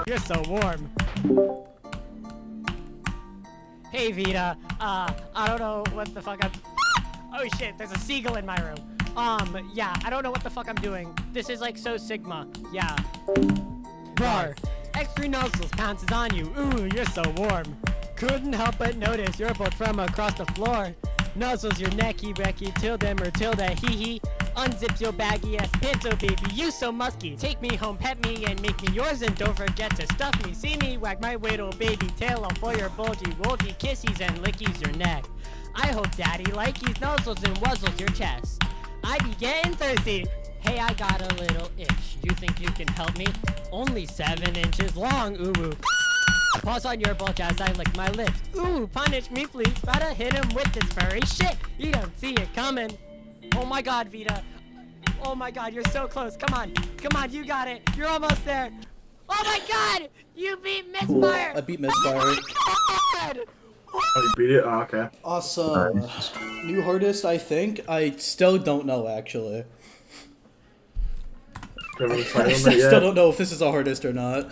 You're so warm. Hey Vita, I don't know what the fuck I'm... Oh shit, there's a seagull in my room. Yeah, I don't know what the fuck I'm doing. This is like so Sigma. Yeah. Bar. X3 nozzles pounces on you. Ooh, you're so warm. Couldn't help but notice you're both from across the floor. Nuzzles your necky wrecky, tilde or tilde hee hee. Unzip your baggy ass pants, oh baby, you so musky. Take me home, pet me, and make me yours, and don't forget to stuff me. See me, wag my little baby tail off for your bulgy, wolgy kissies and lickies your neck. I hope daddy likies, nuzzles and wuzzles your chest. I be getting thirsty. Hey, I got a little itch. You think you can help me? Only 7 inches long, ooh ooh. Pause on your bulge as I lick my lips. Ooh, punish me please. Gotta hit him with this furry shit. You don't see it coming. Oh my god, Vita. Oh my god, you're so close. Come on. Come on, you got it. You're almost there. Oh my god! You beat Misfire! I beat Misfire. Oh my god! Oh, you beat it? Oh, okay. Awesome. Nice. New hardest, I think. I still don't know, actually. Haven't I played on it still yet. don't know if this is a hardest or not.